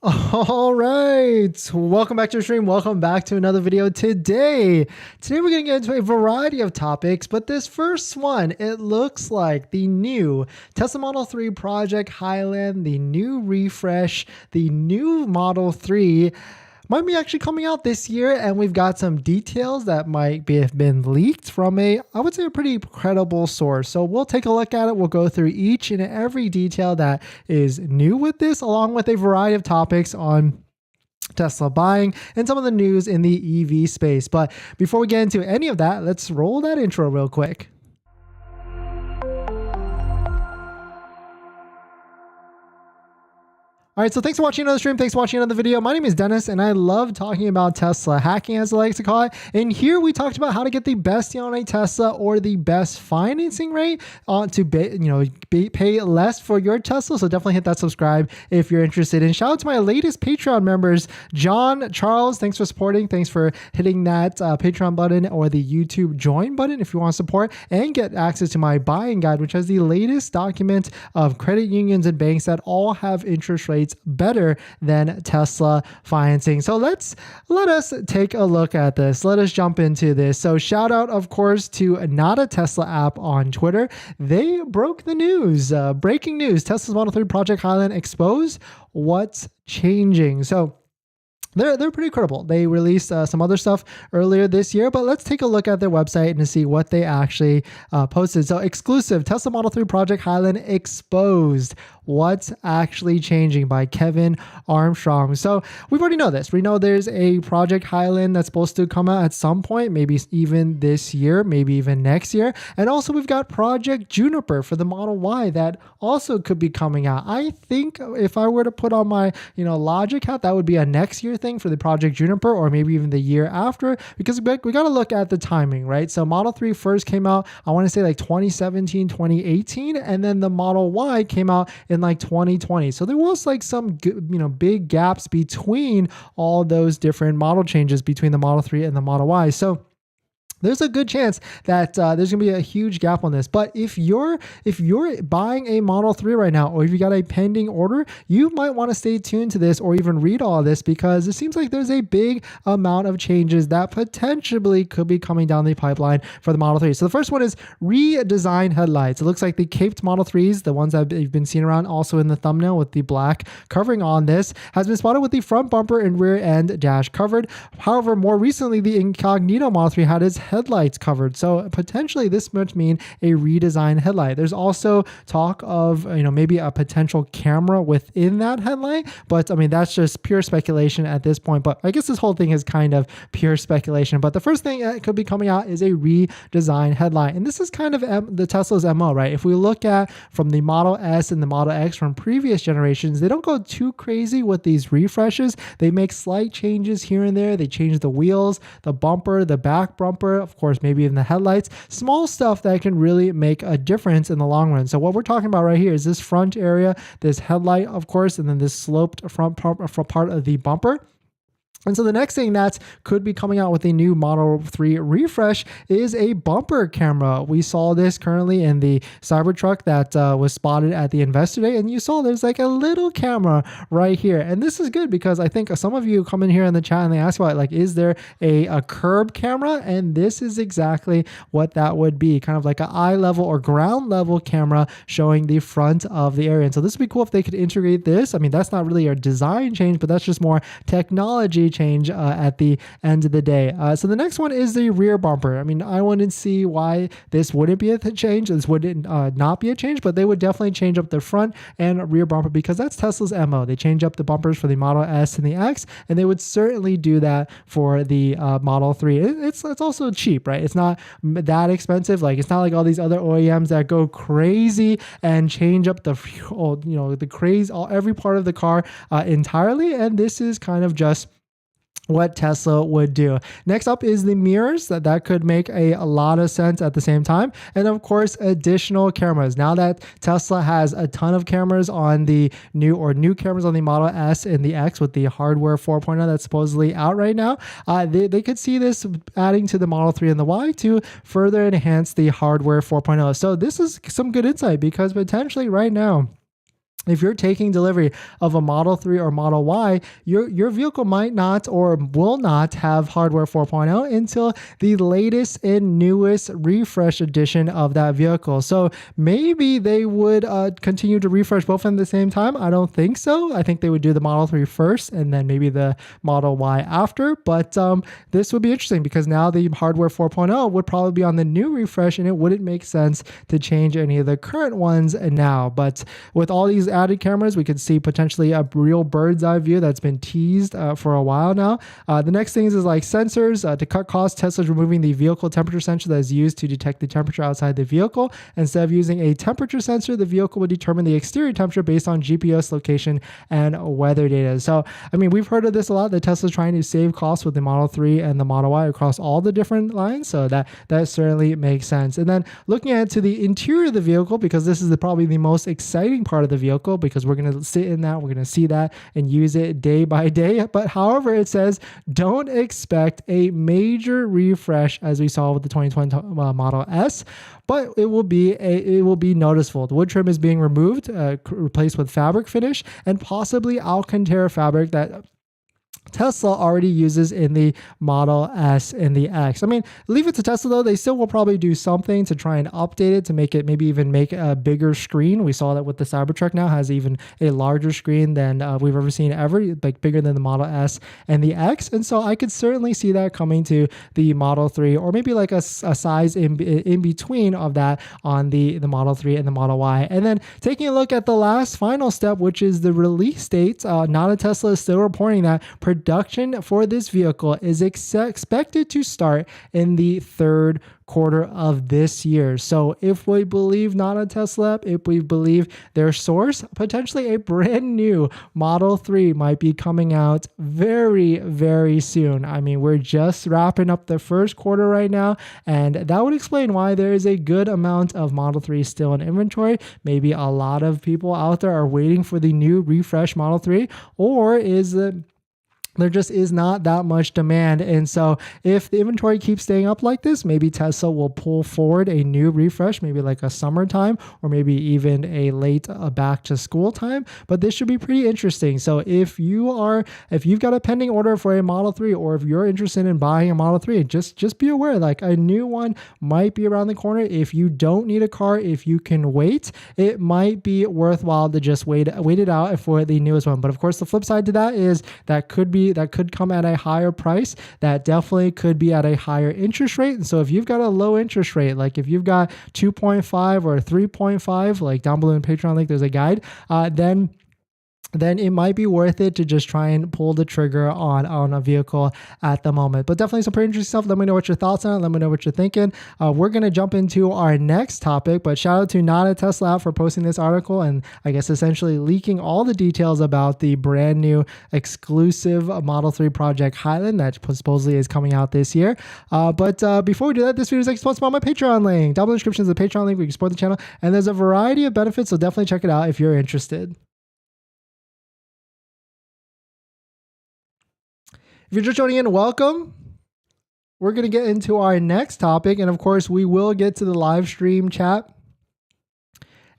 All right, welcome back to the stream. Welcome back to another video today. Today we're going to get into a variety of topics, but this first one, it looks like the new Tesla Model 3 Project Highland, the new refresh, the new Model 3 might be actually coming out this year, and we've got some details that might have been leaked from I would say, a pretty credible source. So we'll take a look at it. We'll go through each and every detail that is new with this, along with a variety of topics on Tesla buying and some of the news in the EV space. But before we get into any of that, let's roll that intro real quick. All right, so thanks for watching another stream. Thanks for watching another video. My name is Dennis, and I love talking about Tesla hacking, as I like to call it. And here we talked about how to get the best deal on a Tesla or the best financing rate to pay less for your Tesla. So definitely hit that subscribe if you're interested. And shout out to my latest Patreon members, John, Charles. Thanks for supporting. Thanks for hitting that Patreon button or the YouTube join button if you want to support and get access to my buying guide, which has the latest document of credit unions and banks that all have interest rates better than Tesla financing. So let us take a look at this. Let us jump into this. So shout out, of course, to Not a Tesla app on Twitter. They broke the news. Breaking news: Tesla's Model 3 Project Highland exposed. What's changing? So they're pretty credible. They released some other stuff earlier this year, but let's take a look at their website and see what they actually posted. So exclusive, Tesla Model 3 Project Highland exposed. What's actually changing, by Kevin Armstrong. So we've already know this. We know there's a Project Highland that's supposed to come out at some point, maybe even this year, maybe even next year. And also we've got Project Juniper for the Model Y that also could be coming out. I think if I were to put on my logic hat, that would be a next year thing for the Project Juniper, or maybe even the year after, because we got to look at the timing, right? So Model 3 first came out, I want to say like 2017, 2018, and then the Model Y came out in like 2020. So there was like some big gaps between all those different model changes between the Model 3 and the Model Y. So there's a good chance that there's going to be a huge gap on this. But if you're buying a Model 3 right now, or if you got a pending order, you might want to stay tuned to this or even read all of this, because it seems like there's a big amount of changes that potentially could be coming down the pipeline for the Model 3. So the first one is redesigned headlights. It looks like the caped Model 3s, the ones that you've been seeing around also in the thumbnail with the black covering on this, has been spotted with the front bumper and rear end dash covered. However, more recently, the Incognito Model 3 had its headlights covered. So potentially this might mean a redesigned headlight. There's also talk of maybe a potential camera within that headlight, but I mean that's just pure speculation at this point. But I guess this whole thing is kind of pure speculation. But the first thing that could be coming out is a redesigned headlight, and this is kind of the Tesla's MO, right? If we look at from the Model S and the Model X from previous generations, they don't go too crazy with these refreshes. They make slight changes here and there. They change the wheels, the bumper, the back bumper, of course, maybe in the headlights, small stuff that can really make a difference in the long run. So what we're talking about right here is this front area, this headlight, of course, and then this sloped front part of the bumper. And so the next thing that could be coming out with a new Model 3 refresh is a bumper camera. We saw this currently in the Cybertruck that was spotted at the Investor Day, and you saw there's like a little camera right here. And this is good because I think some of you come in here in the chat and they ask about it, like, is there a curb camera? And this is exactly what that would be, kind of like an eye level or ground level camera showing the front of the area. And so this would be cool if they could integrate this. I mean, that's not really a design change, but that's just more technology change at the end of the day. So the next one is the rear bumper. I mean, I wouldn't see why this wouldn't be a change. This wouldn't not be a change, but they would definitely change up the front and rear bumper because that's Tesla's MO. They change up the bumpers for the Model S and the X, and they would certainly do that for the Model 3. It's also cheap, right? It's not that expensive. Like, it's not like all these other OEMs that go crazy and change up every part of the car entirely. And this is kind of just what Tesla would do. Next up is the mirrors. That could make a lot of sense at the same time. And of course, additional cameras. Now that Tesla has a ton of cameras on the new cameras on the Model S and the X with the hardware 4.0 that's supposedly out right now, they could see this adding to the Model 3 and the Y to further enhance the hardware 4.0. So this is some good insight because potentially right now, if you're taking delivery of a Model 3 or Model Y, your vehicle might not or will not have hardware 4.0 until the latest and newest refresh edition of that vehicle. So maybe they would continue to refresh both at the same time. I don't think so. I think they would do the Model 3 first and then maybe the Model Y after. But this would be interesting because now the hardware 4.0 would probably be on the new refresh, and it wouldn't make sense to change any of the current ones now. But with all these added cameras, we could see potentially a real bird's eye view that's been teased for a while now. The next thing is like sensors. To cut costs, Tesla's removing the vehicle temperature sensor that is used to detect the temperature outside the vehicle. Instead of using a temperature sensor, the vehicle will determine the exterior temperature based on GPS location and weather data. So, I mean, we've heard of this a lot, that Tesla's trying to save costs with the Model 3 and the Model Y across all the different lines. So that certainly makes sense. And then looking at to the interior of the vehicle, because this is probably the most exciting part of the vehicle, because we're going to sit in that, we're going to see that and use it day by day. But however, it says don't expect a major refresh as we saw with the 2020 Model S, but it will be noticeable. The wood trim is being removed, replaced with fabric finish and possibly Alcantara fabric that Tesla already uses in the Model S and the X. I mean, leave it to Tesla though. They still will probably do something to try and update it to make it, maybe even make a bigger screen. We saw that with the Cybertruck now has even a larger screen than we've ever seen ever, like bigger than the Model S and the X. And so I could certainly see that coming to the Model 3, or maybe like a size in between of that on the Model 3 and the Model Y. And then taking a look at the last final step, which is the release date. Nada Tesla is still reporting that production for this vehicle is expected to start in the third quarter of this year. So if we believe Nada Tesla, if we believe their source, potentially a brand new Model 3 might be coming out very, very soon. I mean, we're just wrapping up the first quarter right now, and that would explain why there is a good amount of Model 3 still in inventory. Maybe a lot of people out there are waiting for the new refresh Model 3, or is it there just is not that much demand. And so if the inventory keeps staying up like this, maybe Tesla will pull forward a new refresh, maybe like a summertime, or maybe even a late back to school time. But this should be pretty interesting. So if you've got a pending order for a Model 3, or if you're interested in buying a Model 3, just be aware, like a new one might be around the corner. If you don't need a car, if you can wait, it might be worthwhile to just wait it out for the newest one. But of course, the flip side to that is that could come at a higher price. That definitely could be at a higher interest rate. And so if you've got a low interest rate, like if you've got 2.5 or 3.5, like down below in Patreon link, there's a guide, then it might be worth it to just try and pull the trigger on a vehicle at the moment. But definitely some pretty interesting stuff. Let me know what your thoughts on it. Let me know what you're thinking. We're going to jump into our next topic, but shout out to Nada Tesla for posting this article and I guess essentially leaking all the details about the brand new exclusive Model 3 project Highland that supposedly is coming out this year. But before we do that, this video is like sponsored by my Patreon link. Down in the description is the Patreon link where you can support the channel, and there's a variety of benefits, so definitely check it out if you're interested. If you're just joining in, welcome. We're going to get into our next topic. And of course, we will get to the live stream chat.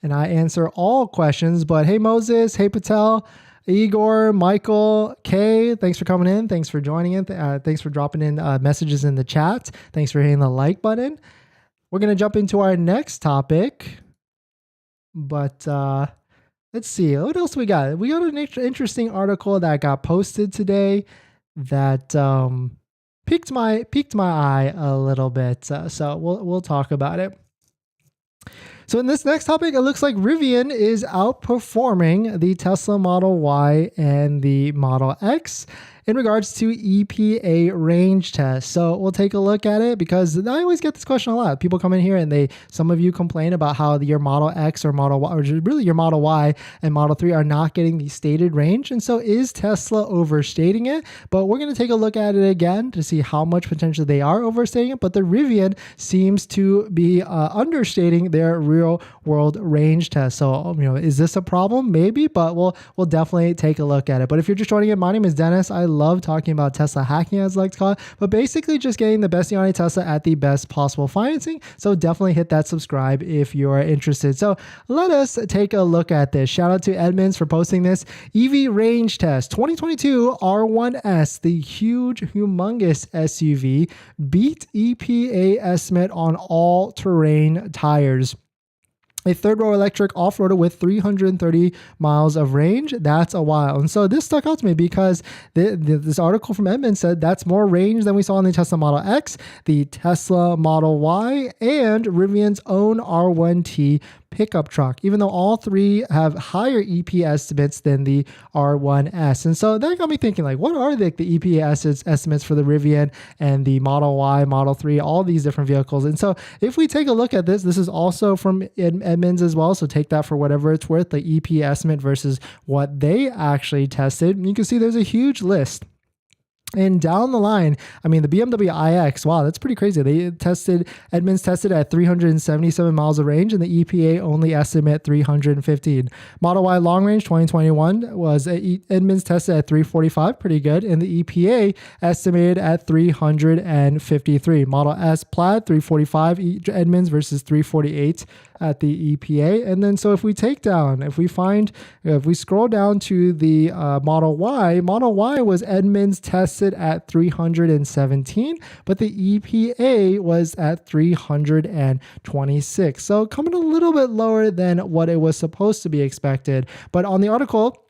And I answer all questions. But hey, Moses. Hey, Patel. Igor, Michael, Kay, thanks for coming in. Thanks for joining in. Thanks for dropping in messages in the chat. Thanks for hitting the like button. We're going to jump into our next topic. But let's see. What else we got? We got an interesting article that got posted today that piqued my eye a little bit. So we'll talk about it. So in this next topic, it looks like Rivian is outperforming the Tesla Model Y and the Model X in regards to EPA range tests. So we'll take a look at it because I always get this question a lot. People come in here and some of you complain about how your Model X or Model Y, or really your Model Y and Model 3 are not getting the stated range. And so is Tesla overstating it? But we're going to take a look at it again to see how much potentially they are overstating it. But the Rivian seems to be understating their real world range test. So, is this a problem? Maybe, but we'll definitely take a look at it. But if you're just joining in, my name is Dennis. I love talking about Tesla hacking, as I like to call it, but basically just getting the best deal on a Tesla at the best possible financing. So definitely hit that subscribe if you're interested. So let us take a look at this. Shout out to Edmunds for posting this. EV range test 2022 R1S, the huge, humongous SUV, beat EPA estimate on all-terrain tires. A third-row electric off-roader with 330 miles of range. That's a while. And so this stuck out to me because this article from Edmunds said that's more range than we saw in the Tesla Model X, the Tesla Model Y, and Rivian's own R1T pickup truck, even though all three have higher EP estimates than the R1S. And so that got me thinking, like, what are the EP estimates for the Rivian and the Model Y, Model 3, all these different vehicles? And so if we take a look at this, this is also from Edmunds as well. So take that for whatever it's worth, the EP estimate versus what they actually tested. You can see there's a huge list. And down the line, I mean, the BMW iX, wow, that's pretty crazy. Edmunds tested at 377 miles of range, and the EPA only estimate 315. Model Y long range 2021 was Edmunds tested at 345, pretty good, and the EPA estimated at 353. Model S Plaid 345 Edmunds versus 348 at the EPA. And then so if we scroll down to the Model Y was Edmunds tested at 317, but the EPA was at 326. So coming a little bit lower than what it was supposed to be expected. But on the article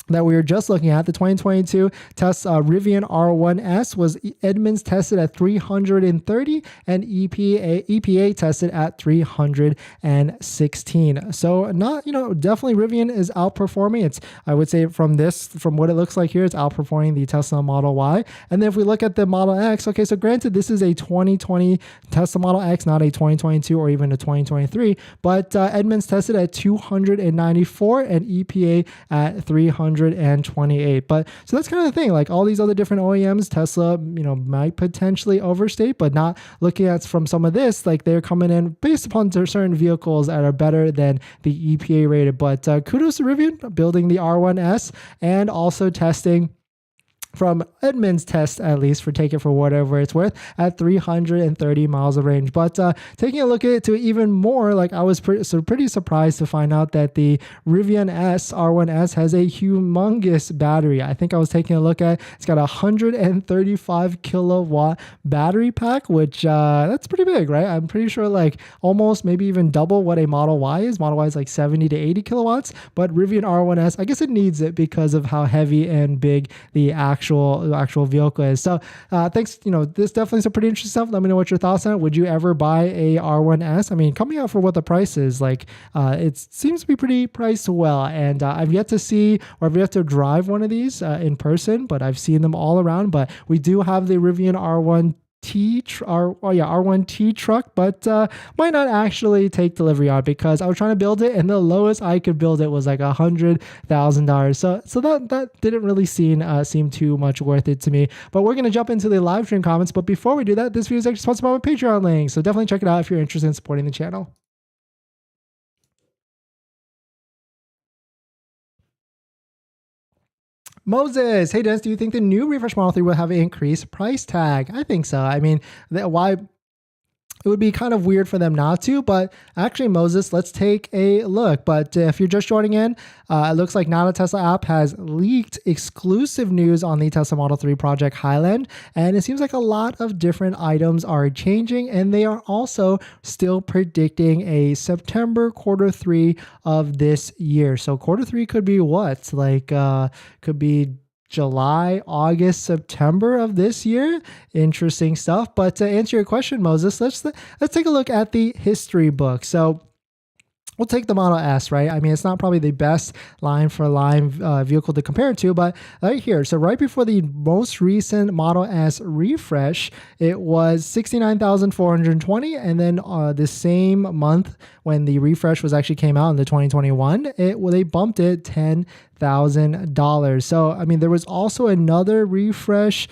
that we were just looking at, the 2022 Tesla Rivian R1S was Edmunds tested at 330 and EPA tested at 316. So not, definitely Rivian is outperforming. I would say from what it looks like here, it's outperforming the Tesla Model Y. And then if we look at the Model X, okay, so granted, this is a 2020 Tesla Model X, not a 2022 or even a 2023, but Edmunds tested at 294 and EPA at 328. But so that's kind of the thing, like all these other different OEMs, Tesla, might potentially overstate, but not looking at from some of this, like they're coming in based upon certain vehicles that are better than the EPA rated. But kudos to Rivian building the R1S and also testing from Edmunds test, at least, for take it for whatever it's worth, at 330 miles of range. But taking a look at it to even more, like I was pretty surprised to find out that the Rivian R1S has a humongous battery. I think I was taking a look at, it's got a 135 kilowatt battery pack, which that's pretty big, right? I'm pretty sure like almost maybe even double what a Model Y is. Model Y is like 70 to 80 kilowatts, but Rivian R1S, I guess it needs it because of how heavy and big the actual vehicle is. So thanks, this definitely is some pretty interesting stuff. Let me know what your thoughts on it. Would you ever buy a R1S? I mean, coming out for what the price is, like it seems to be pretty priced well, and I've yet to see or I've yet to drive one of these in person, but I've seen them all around. But we do have the Rivian R1T truck, but might not actually take delivery on because I was trying to build it and the lowest I could build it was like $100,000. So that didn't really seem too much worth it to me. But we're gonna jump into the live stream comments. But before we do that, this video is actually sponsored by my Patreon link, so definitely check it out if you're interested in supporting the channel. Moses, hey Dennis, do you think the new refresh Model 3 will have an increased price tag? I think so. I mean, why? It would be kind of weird for them not to, but actually, Moses, let's take a look. But if you're just joining in, it looks like Now the Tesla app has leaked exclusive news on the Tesla Model 3 project Highland, and it seems like a lot of different items are changing, and they are also still predicting a September Q3 of this year. So Q3 could be what? Like, could be July, August, September of this year. Interesting stuff. But to answer your question, Moses, let's take a look at the history book. So we'll take the Model S, right? I mean, it's not probably the best line for line vehicle to compare it to, but right here. So right before the most recent Model S refresh, it was 69,420. And then the same month when the refresh actually came out in the 2021, they bumped it So, I mean, there was also another refresh,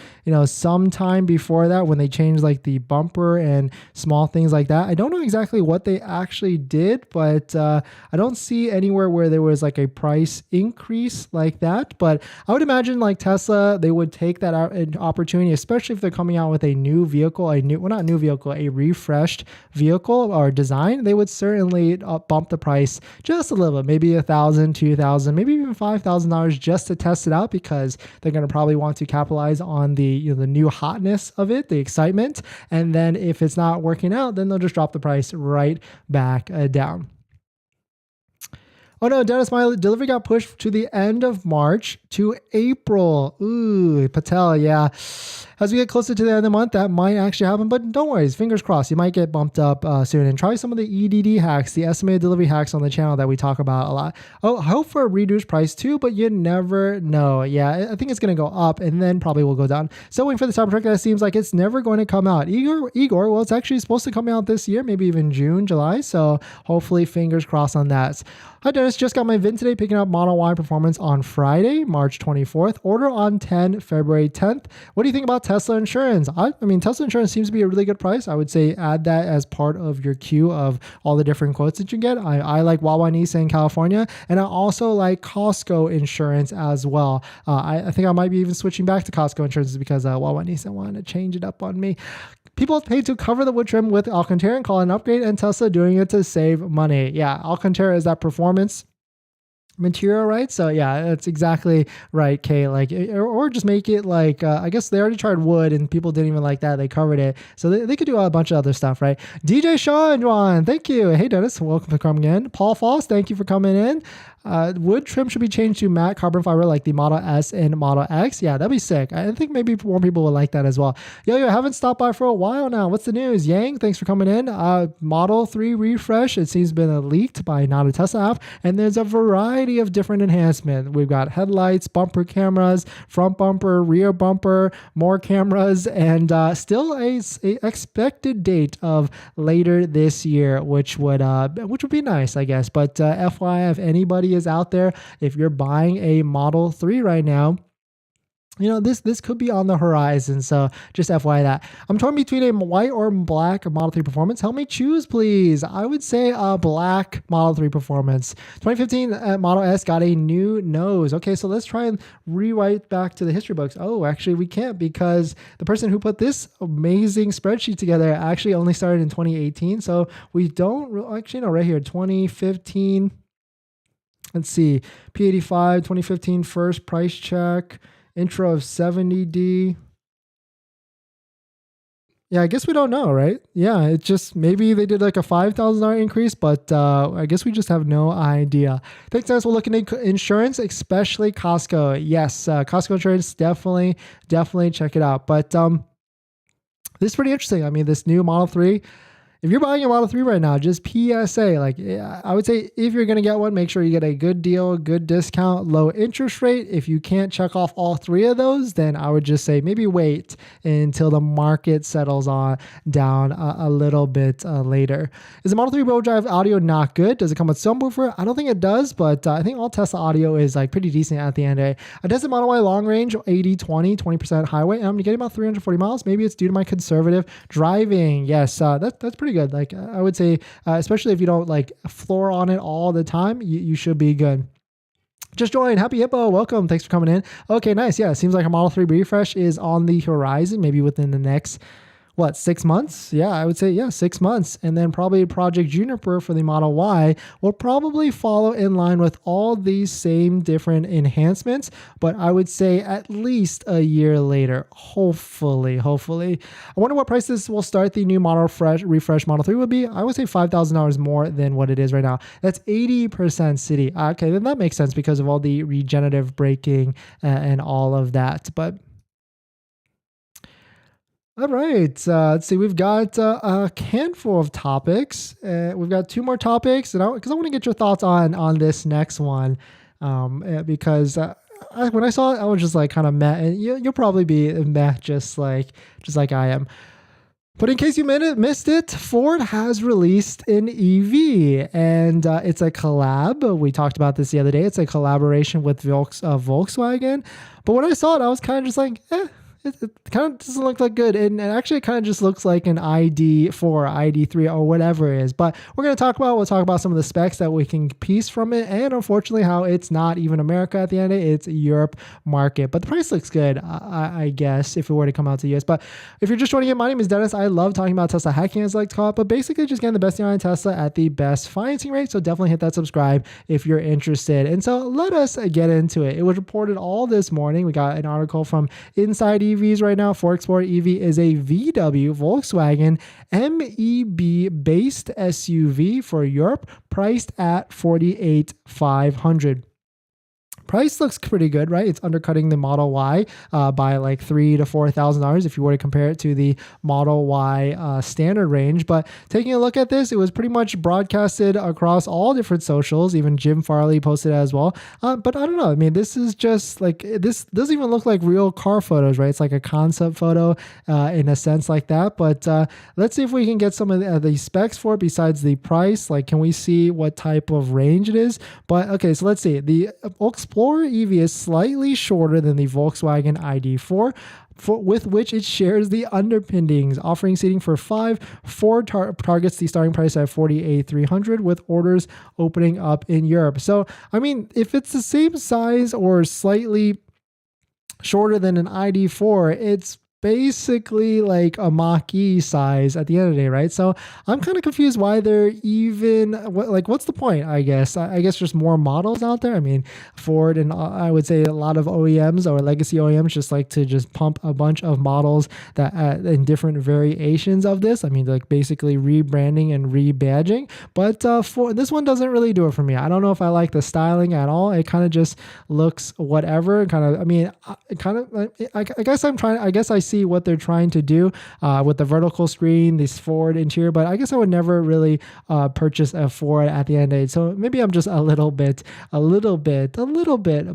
sometime before that when they changed like the bumper and small things like that. I don't know exactly what they actually did, but I don't see anywhere where there was like a price increase like that. But I would imagine like Tesla, they would take that opportunity, especially if they're coming out with a new vehicle, not new vehicle, a refreshed vehicle or design. They would certainly bump the price just a little bit, maybe $1,000, $2,000, maybe even $5,000 just to test it out, because they're going to probably want to capitalize on the the new hotness of it, the excitement. And then if it's not working out, then they'll just drop the price right back down. Oh no, Dennis, my delivery got pushed to the end of March to April. Ooh, Patel, yeah. As we get closer to the end of the month, that might actually happen, but don't worry, fingers crossed. You might get bumped up soon. And try some of the EDD hacks, the estimated delivery hacks on the channel that we talk about a lot. Oh, hope for a reduced price too, but you never know. Yeah, I think it's going to go up and then probably will go down. So waiting for the Cybertruck that seems like it's never going to come out. Igor, well, it's actually supposed to come out this year, maybe even June, July. So hopefully fingers crossed on that. Hi Dennis, just got my VIN today, picking up Model Y performance on Friday, March 24th. Order on February 10th. What do you think about Tesla insurance? I mean, Tesla insurance seems to be a really good price. I would say add that as part of your queue of all the different quotes that you get. I like Wawa Nissan in California, and I also like Costco insurance as well. I think I might be even switching back to Costco insurance because Wawa Nissan wanted to change it up on me. People paid to cover the wood trim with Alcantara and call it an upgrade, and Tesla doing it to save money. Yeah, Alcantara is that performance material, right? So yeah, that's exactly right, Kay. Like, or just make it like, I guess they already tried wood and people didn't even like that. They covered it. So they could do a bunch of other stuff, right? DJ Sean, thank you. Hey Dennis, welcome to come again. Paul Foss, thank you for coming in. Wood trim should be changed to matte carbon fiber like the Model S and Model X. Yeah, that'd be sick. I think maybe more people would like that as well. Yo, I haven't stopped by for a while now. What's the news? Yang, thanks for coming in. Model 3 refresh. It seems been leaked by Not a Tesla app, and there's a variety of different enhancements. We've got headlights, bumper cameras, front bumper, rear bumper, more cameras, and still a expected date of later this year, which would be nice, I guess. But FYI, if anybody is out there, if you're buying a Model 3 right now, this could be on the horizon. So just FYI that. I'm torn between a white or black Model 3 Performance. Help me choose, please. I would say a black Model 3 Performance. 2015 Model S got a new nose. Okay, so let's try and rewrite back to the history books. Oh, actually we can't, because the person who put this amazing spreadsheet together actually only started in 2018. So we don't actually know right here, 2015. Let's see, P85, 2015 first price check, intro of 70D. Yeah, I guess we don't know, right? Yeah, it just, maybe they did like a $5,000 increase, but I guess we just have no idea. Thanks, guys. We'll look into insurance, especially Costco. Yes, Costco insurance, definitely check it out. But this is pretty interesting. I mean, this new Model 3, if you're buying a Model 3 right now, just PSA, like I would say if you're going to get one, make sure you get a good deal, good discount, low interest rate. If you can't check off all three of those, then I would just say maybe wait until the market settles on down a little bit later. Is the Model 3 wheel drive audio not good? Does it come with subwoofer? I don't think it does, but I think all Tesla audio is like pretty decent at the end of the day. I tested Model Y long range, 20% highway, and I'm getting about 340 miles. Maybe it's due to my conservative driving. Yes, that's pretty good. Like I would say, especially if you don't like floor on it all the time, you should be good. Just joined. Happy Hippo. Welcome. Thanks for coming in. Okay, nice. Yeah, it seems like a Model 3 refresh is on the horizon, maybe within the next 6 months? Yeah, I would say, yeah, 6 months. And then probably Project Juniper for the Model Y will probably follow in line with all these same different enhancements, but I would say at least a year later, hopefully. I wonder what price this will start the new Model refresh Model 3 would be. I would say $5,000 more than what it is right now. That's 80% city. Okay, then that makes sense because of all the regenerative braking and all of that. But all right, let's see. We've got a handful of topics. We've got 2 more topics, and because I want to get your thoughts on this next one, because when I saw it, I was just like kind of meh, and you'll probably be meh just like I am. But in case you missed it, Ford has released an EV, and it's a collab. We talked about this the other day. It's a collaboration with Volkswagen. But when I saw it, I was kind of just like, it kind of doesn't look like good. And actually, it kind of just looks like an ID4, ID3, or whatever it is. But we'll talk about some of the specs that we can piece from it. And unfortunately, how it's not even America at the end of it. It's Europe market. But the price looks good, I guess, if it were to come out to the US. But if you're just joining in, my name is Dennis. I love talking about Tesla hacking, as I like to call it. But basically, just getting the best deal on Tesla at the best financing rate. So definitely hit that subscribe if you're interested. And so let us get into it. It was reported all this morning. We got an article from Inside EVs right now. Ford Explorer EV is a VW Volkswagen MEB based SUV for Europe, priced at $48,500. Price looks pretty good, right? It's undercutting the Model Y by like $3,000 to $4,000 if you were to compare it to the Model Y standard range. But taking a look at this, it was pretty much broadcasted across all different socials. Even Jim Farley posted it as well. But I don't know. I mean, this is just like, this doesn't even look like real car photos, right? It's like a concept photo in a sense like that. But let's see if we can get some of the specs for it besides the price. Like, can we see what type of range it is? But okay, so let's see. The Explorer EV is slightly shorter than the Volkswagen ID4, with which it shares the underpinnings, offering seating for 5. Ford targets the starting price at $48,300, with orders opening up in Europe. So, I mean, if it's the same size or slightly shorter than an ID4, it's basically like a Mach-E size at the end of the day, right? So I'm kind of confused why they're even, what's the point, I guess? I guess just more models out there. I mean, Ford and I would say a lot of OEMs or legacy OEMs just like to just pump a bunch of models that in different variations of this. I mean, like basically rebranding and rebadging. But for this one doesn't really do it for me. I don't know if I like the styling at all. It kind of just looks whatever. I guess I see what they're trying to do with the vertical screen, this Ford interior, but I guess I would never really purchase a Ford at the end of the day. So maybe I'm just a little bit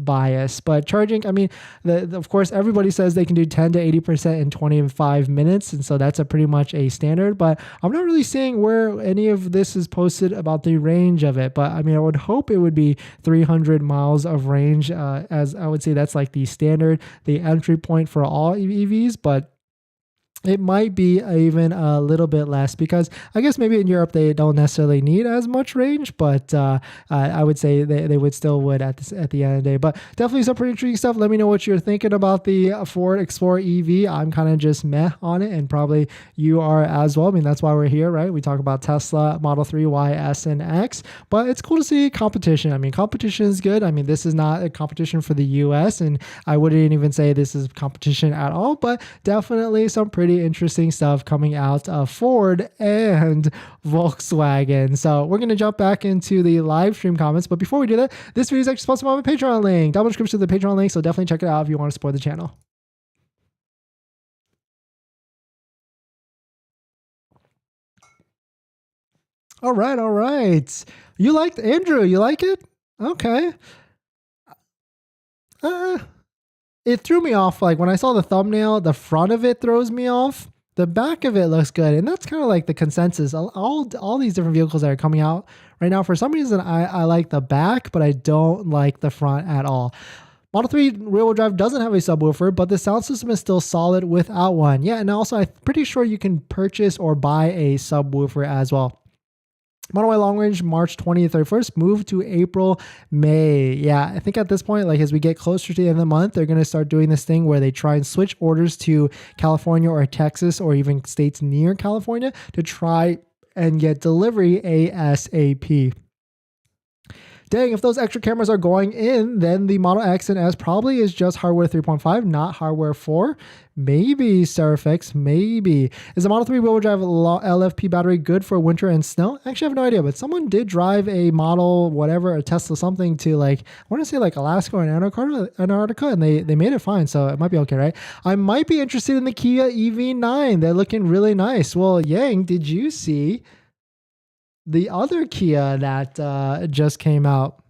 biased. But charging, I mean, of course, everybody says they can do 10 to 80% in 25 minutes, and so that's pretty much a standard. But I'm not really seeing where any of this is posted about the range of it. But I mean, I would hope it would be 300 miles of range, as I would say that's like the standard, the entry point for all EVs. But it might be even a little bit less because I guess maybe in Europe they don't necessarily need as much range, but I would say they would at the end of the day. But definitely some pretty intriguing stuff. Let me know what you're thinking about the Ford Explorer EV. I'm kind of just meh on it, and probably you are as well. I mean, that's why we're here, right? We talk about Tesla Model 3, Y, S, and X, but it's cool to see competition. I mean, competition is good. I mean, this is not a competition for the US, and I wouldn't even say this is competition at all, but definitely some pretty interesting stuff coming out of Ford and Volkswagen. So we're going to jump back into the live stream comments. But before we do that, this video is actually sponsored by my Patreon link. Down in the description to the Patreon link. So definitely check it out if you want to support the channel. All right. All right. You liked Andrew. You like it? Okay. It threw me off. Like when I saw the thumbnail, the front of it throws me off. The back of it looks good. And that's kind of like the consensus. All these different vehicles that are coming out right now, for some reason, I like the back, but I don't like the front at all. Model 3 rear-wheel drive doesn't have a subwoofer, but the sound system is still solid without one. Yeah, and also I'm pretty sure you can purchase or buy a subwoofer as well. Model Y long range, March 20th, 31st, move to April, May. Yeah, I think at this point, like as we get closer to the end of the month, they're going to start doing this thing where they try and switch orders to California or Texas or even states near California to try and get delivery ASAP. Dang, if those extra cameras are going in, then the Model X and S probably is just hardware 3.5, not hardware 4. Maybe, Serifix, maybe. Is the Model 3 wheel drive LFP battery good for winter and snow? Actually, I have no idea, but someone did drive a model, whatever, a Tesla something to like, I want to say like Alaska or Antarctica, and they made it fine, so it might be okay, right? I might be interested in the Kia EV9. They're looking really nice. Well, Yang, did you see the other Kia that just came out?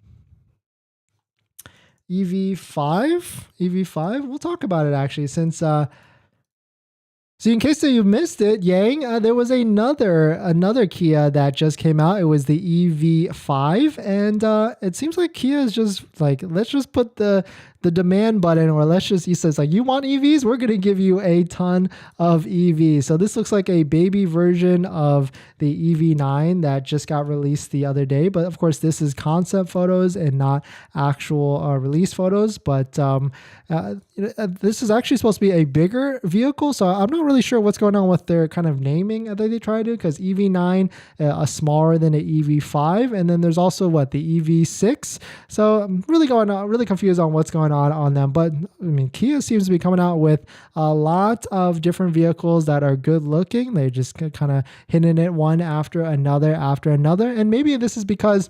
EV5? We'll talk about it actually, since So in case that you missed it, Yang, there was another Kia that just came out. It was the EV5, and it seems like Kia is just like, let's just put the demand button, or let's just, he says like, you want EVs? We're going to give you a ton of EVs. So this looks like a baby version of the EV9 that just got released the other day. But of course, this is concept photos and not actual release photos. But this is actually supposed to be a bigger vehicle. So I'm not really sure what's going on with their kind of naming that they try to do, because EV9 smaller than an EV5. And then there's also the EV6. So I'm really confused on what's going on them. But I mean, Kia seems to be coming out with a lot of different vehicles that are good looking. They just kind of hitting it one after another. And maybe this is because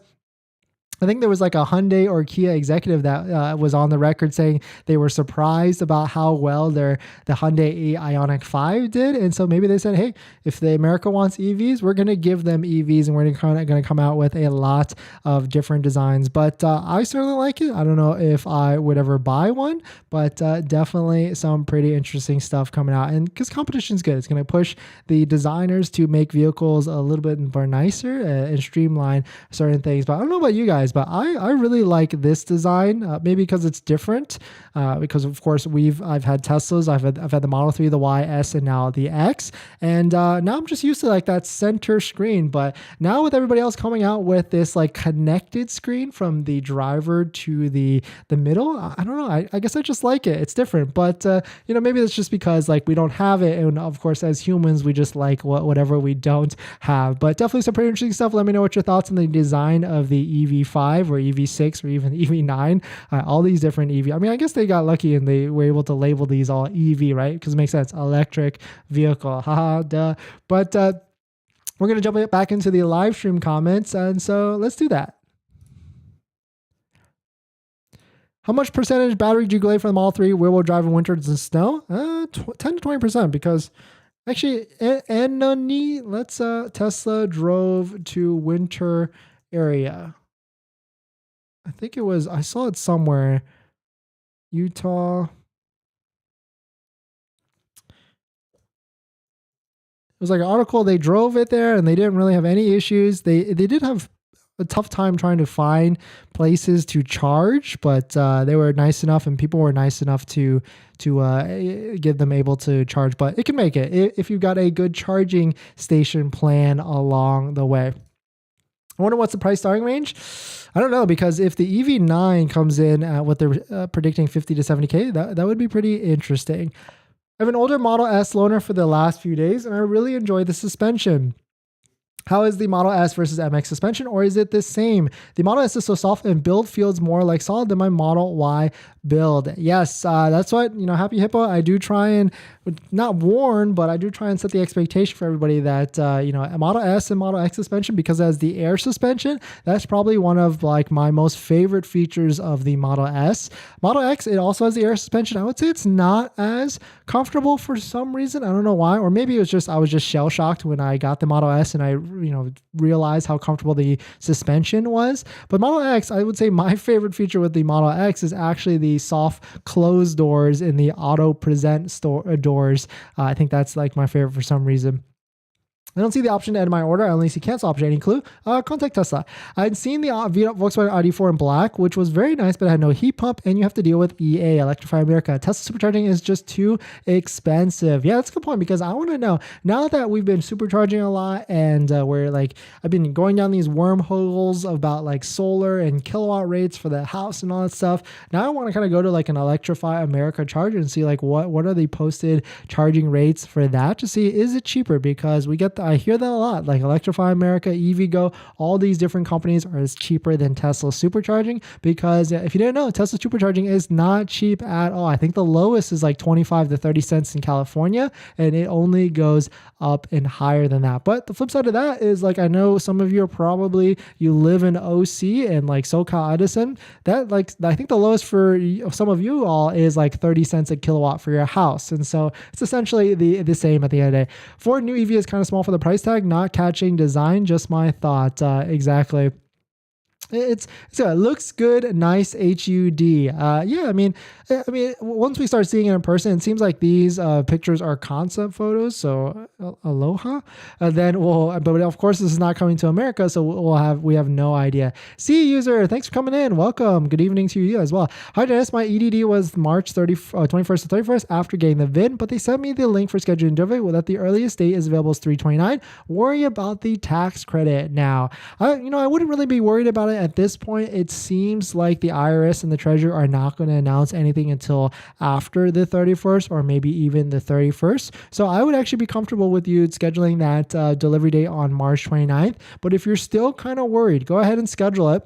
I think there was like a Hyundai or Kia executive that was on the record saying they were surprised about how well the Hyundai Ioniq 5 did. And so maybe they said, hey, if the America wants EVs, we're going to give them EVs, and we're going to come out with a lot of different designs. But I certainly like it. I don't know if I would ever buy one, but definitely some pretty interesting stuff coming out. And because competition's good, it's going to push the designers to make vehicles a little bit more nicer and streamline certain things. But I don't know about you guys, but I really like this design, maybe because it's different, because of course I've had Teslas, I've had the Model 3, the Y, S, and now the X, and now I'm just used to like that center screen. But now with everybody else coming out with this like connected screen from the driver to the middle, I don't know, I guess I just like it. It's different, but maybe it's just because like we don't have it, and of course as humans we just like whatever we don't have. But definitely some pretty interesting stuff. Let me know what your thoughts on the design of the EV5 or EV6 or even EV9, all these different EV. I mean, I guess they got lucky and they were able to label these all EV, right? Because it makes sense, electric vehicle, haha, duh. But we're going to jump back into the live stream comments, and so let's do that. How much percentage battery do you glade for the Model 3 rear-wheel drive in winters and snow? 10 to 20%, because actually, let's Tesla drove to winter area. I think I saw it somewhere. Utah. It was like an article. They drove it there and they didn't really have any issues. They did have a tough time trying to find places to charge, but they were nice enough, and people were nice enough to get them able to charge. But it can make it if you've got a good charging station plan along the way. I wonder what's the price starting range. I don't know, because if the EV9 comes in at what they're predicting, 50 to 70K, that would be pretty interesting. I have an older Model S loaner for the last few days, and I really enjoy the suspension. How is the Model S versus MX suspension, or is it the same? The Model S is so soft and build feels more like solid than my Model Y build. Yes, that's what, Happy Hippo, I do try and, not warn, but I do try and set the expectation for everybody that, Model S and Model X suspension, because as the air suspension, that's probably one of like my most favorite features of the Model S. Model X, it also has the air suspension. I would say it's not as comfortable for some reason. I don't know why, or maybe it was just, I was just shell shocked when I got the Model S and I realize how comfortable the suspension was. But Model X, I would say my favorite feature with the Model X is actually the soft closed doors in the auto present doors. I think that's like my favorite for some reason. I don't see the option to add my order. I only see cancel option. Any clue? Contact Tesla. I'd seen the Volkswagen ID4 in black, which was very nice, but it had no heat pump, and you have to deal with EA, Electrify America. Tesla supercharging is just too expensive. Yeah, that's a good point, because I want to know, now that we've been supercharging a lot, and I've been going down these wormholes about like solar and kilowatt rates for the house and all that stuff. Now I want to kind of go to like an Electrify America charger and see like what are the posted charging rates for that, to see is it cheaper, because I hear that a lot, like Electrify America, EVgo, all these different companies are cheaper than Tesla supercharging, because if you didn't know, Tesla supercharging is not cheap at all. I think the lowest is like 25 to 30 cents in California, and it only goes up and higher than that. But the flip side of that is, like, I know some of you you live in OC and like SoCal Edison, that like, I think the lowest for some of you all is like 30 cents a kilowatt for your house. And so it's essentially the same at the end of the day. Ford new EV is kind of small for the price tag, not catching design, just my thought. Exactly. It looks good, nice HUD. Yeah, I mean, once we start seeing it in person, it seems like these pictures are concept photos. So aloha. Then but of course this is not coming to America, so we have no idea. See you, user, thanks for coming in. Welcome. Good evening to you as well. Hi Dennis, my EDD was March 21st to 31st after getting the VIN, but they sent me the link for scheduling delivery. Well, that the earliest date is available is 3/29. Worry about the tax credit now. I wouldn't really be worried about it at this point. It seems like the IRS and the Treasury are not going to announce anything until after the 31st or maybe even the 31st. So I would actually be comfortable with you scheduling that delivery date on March 29th. But if you're still kind of worried, go ahead and schedule it.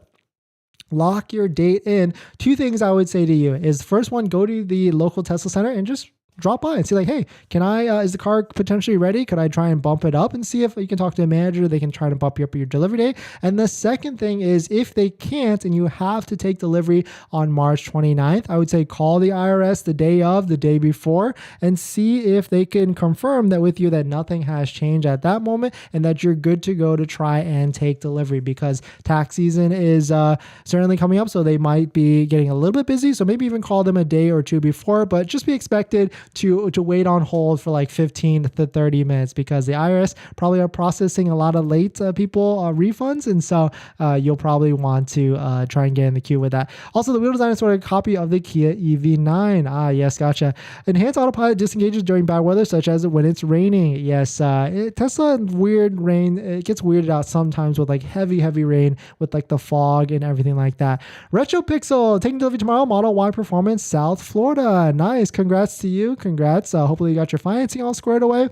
Lock your date in. Two things I would say to you is, first one, go to the local Tesla center and just drop by and see like, hey, can I, is the car potentially ready? Could I try and bump it up and see if you can talk to a manager? They can try to bump you up your delivery date. And the second thing is, if they can't and you have to take delivery on March 29th, I would say call the IRS the day before and see if they can confirm that with you that nothing has changed at that moment and that you're good to go to try and take delivery, because tax season is certainly coming up. So they might be getting a little bit busy. So maybe even call them a day or two before, but just be expected to wait on hold for like 15 to 30 minutes, because the IRS probably are processing a lot of late people refunds. And so you'll probably want to try and get in the queue with that. Also, the wheel design is sort of a copy of the Kia EV9. Ah, yes, gotcha. Enhanced autopilot disengages during bad weather, such as when it's raining. Yes, Tesla, weird rain, it gets weirded out sometimes with like heavy rain with like the fog and everything like that. Retro Pixel, taking delivery tomorrow, Model Y Performance, South Florida. Nice, congrats to you. Congrats. Hopefully you got your financing all squared away.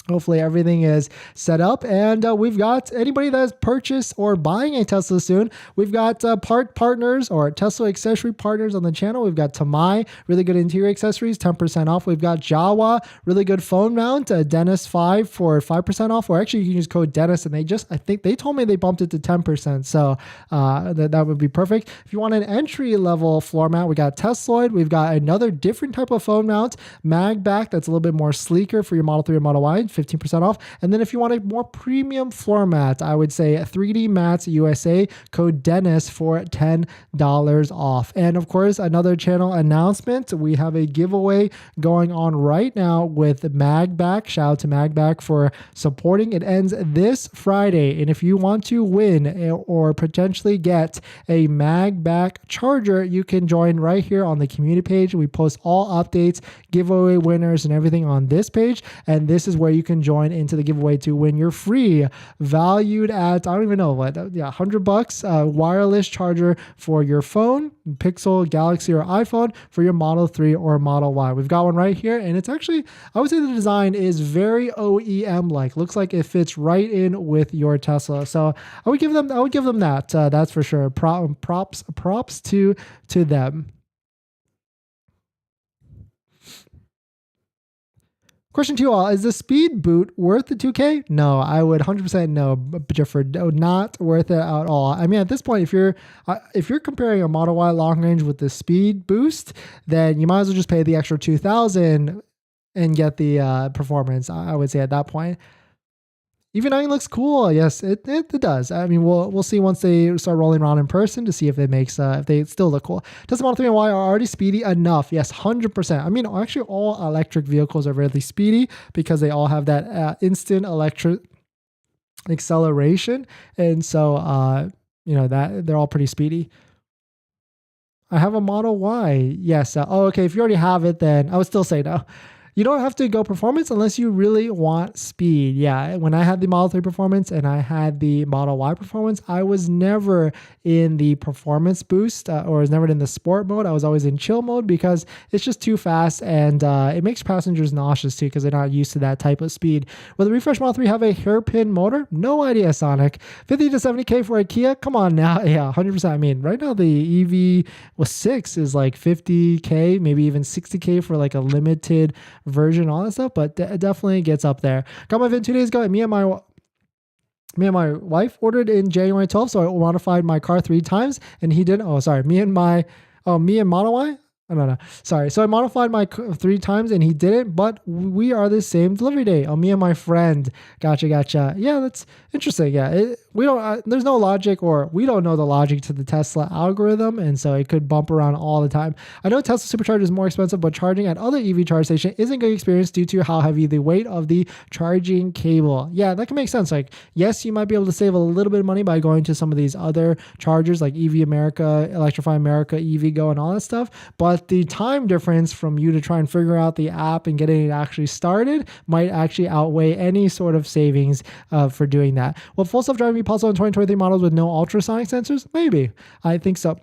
Hopefully everything is set up, and we've got anybody that has purchased or buying a Tesla soon. We've got part partners or Tesla accessory partners on the channel. We've got Tamai, really good interior accessories, 10% off. We've got Jawa, really good phone mount, Dennis5 for 5% off, or actually you can use code Dennis, and I think they told me they bumped it to 10%. So that would be perfect. If you want an entry level floor mount, we got Tesloid. We've got another different type of phone mount, MAGBAK, that's a little bit more sleeker for your Model 3 or Model Y. 15% off. And then if you want a more premium floor mat, I would say 3D Mats USA, code Dennis for $10 off. And of course, another channel announcement. We have a giveaway going on right now with MAGBAK. Shout out to MAGBAK for supporting. It ends this Friday. And if you want to win or potentially get a MAGBAK charger, you can join right here on the community page. We post all updates, giveaway winners, and everything on this page. And this is where you can join into the giveaway to win your free, valued at, I don't even know what, yeah, $100 wireless charger for your phone, Pixel, Galaxy, or iPhone for your Model 3 or Model Y. We've got one right here, and it's actually, I would say the design is very OEM-like. Looks like it fits right in with your Tesla. So I would give them that. That's for sure. Props to them. Question to you all, is the speed boot worth the 2K? No, I would 100% no, Jeffrey, not worth it at all. I mean, at this point, if you're comparing a Model Y long range with the speed boost, then you might as well just pay the extra $2,000 and get the performance, I would say at that point. EV9 looks cool. Yes, it does. I mean, we'll see once they start rolling around in person to see if it makes if they still look cool. Tesla Model 3 and Y are already speedy enough. Yes, 100%. I mean, actually, all electric vehicles are really speedy because they all have that instant electric acceleration, and so that they're all pretty speedy. I have a Model Y. Yes. Okay. If you already have it, then I would still say no. You don't have to go performance unless you really want speed. Yeah, when I had the Model 3 performance and I had the Model Y performance, I was never in the performance boost or was never in the sport mode. I was always in chill mode because it's just too fast, and it makes passengers nauseous too because they're not used to that type of speed. Will the refresh Model 3 have a hairpin motor? No idea, Sonic. 50 to 70K for a Kia? Come on now. Yeah, 100%. I mean, right now the EV6 is like 50K, maybe even 60K for like a limited version, all that stuff, but it definitely gets up there. Got my VIN 2 days ago, and me and my wife ordered in January 12th, so I modified my car 3 times, and he didn't. Oh, sorry. Me and Model Y. I don't know. Sorry. So I modified my 3 times and he didn't, but we are the same delivery date. Oh, me and my friend. Gotcha. Yeah, that's interesting. Yeah. We don't, there's no logic, or we don't know the logic to the Tesla algorithm. And so it could bump around all the time. I know Tesla Supercharger is more expensive, but charging at other EV charge station isn't a good experience due to how heavy the weight of the charging cable. Yeah, that can make sense. Like, yes, you might be able to save a little bit of money by going to some of these other chargers like EV America, Electrify America, EVgo, and all that stuff. But the time difference from you to try and figure out the app and getting it actually started might actually outweigh any sort of savings for doing that. Will full self-driving be possible in 2023 models with no ultrasonic sensors? Maybe. I think so.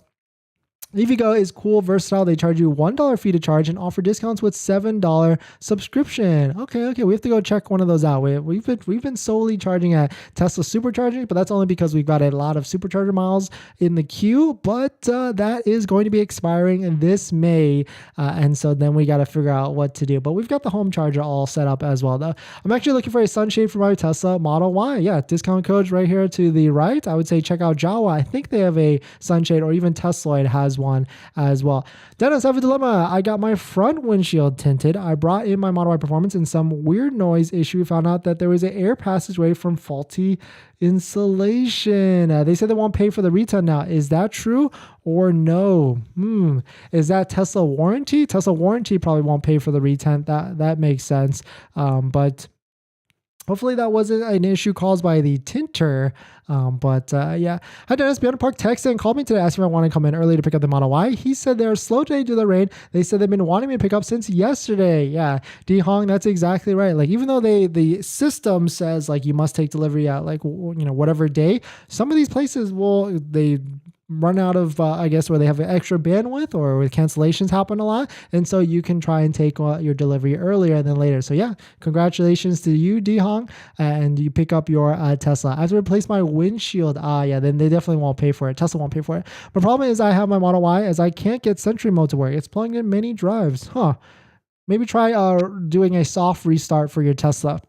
EVgo is cool, versatile. They charge you $1 fee to charge and offer discounts with $7 subscription. Okay. We have to go check one of those out. We've been solely charging at Tesla Supercharging, but that's only because we've got a lot of supercharger miles in the queue. But that is going to be expiring in this May, and so then we got to figure out what to do. But we've got the home charger all set up as well, though. I'm actually looking for a sunshade for my Tesla Model Y. Yeah, discount codes right here to the right. I would say check out Jawa. I think they have a sunshade, or even Tesla has one as well. Dennis, I have a dilemma. I got my front windshield tinted. I brought in my Model Y Performance and some weird noise issue. Found out that there was an air passageway from faulty insulation. They said they won't pay for the retint now. Is that true or no? Is that Tesla warranty? Tesla warranty probably won't pay for the retint. That makes sense. But hopefully that wasn't an issue caused by the tinter. Yeah. Hi, Dennis. Beyond Park texted and called me today asking if I want to come in early to pick up the Model Y. He said they're slow today due to the rain. They said they've been wanting me to pick up since yesterday. Yeah. D Hong, that's exactly right. Like, even though the system says like you must take delivery at like, whatever day, some of these places they run out of, I guess, where they have an extra bandwidth or where cancellations happen a lot. And so you can try and take your delivery earlier than later. So yeah, congratulations to you, Dehong, and you pick up your Tesla. I have to replace my windshield. Then they definitely won't pay for it. Tesla won't pay for it. The problem is I have my Model Y as I can't get Sentry mode to work. It's pulling in many drives. Maybe try doing a soft restart for your Tesla.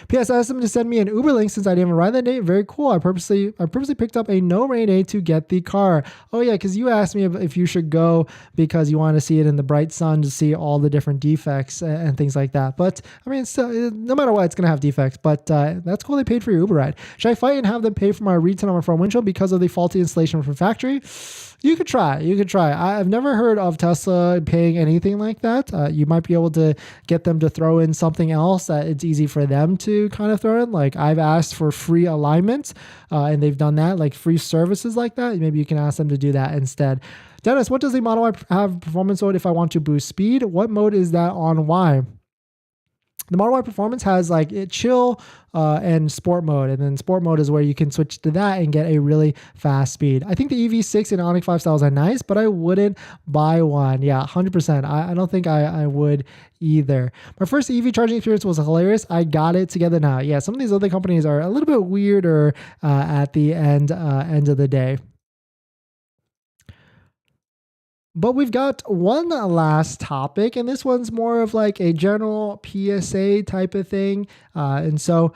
P.S. I asked them to send me an Uber link since I didn't even ride that day. Very cool. I purposely picked up a no rain day to get the car. Oh yeah, because you asked me if you should go because you want to see it in the bright sun to see all the different defects and things like that. But I mean, no matter what, it's gonna have defects. But that's cool. They paid for your Uber ride. Should I fight and have them pay for my retint on my front windshield because of the faulty installation from factory? You could try. I've never heard of Tesla paying anything like that. You might be able to get them to throw in something else that it's easy for them to kind of throw in. Like, I've asked for free alignment and they've done that, like free services like that. Maybe you can ask them to do that instead. Dennis, what does the Model Y have performance mode if I want to boost speed? What mode is that on Y? The Model Y Performance has like chill and sport mode. And then sport mode is where you can switch to that and get a really fast speed. I think the EV6 and Ioniq 5 styles are nice, but I wouldn't buy one. Yeah, 100%. I don't think I would either. My first EV charging experience was hilarious. I got it together now. Yeah, some of these other companies are a little bit weirder at the end of the day. But we've got one last topic, and this one's more of like a general PSA type of thing. And so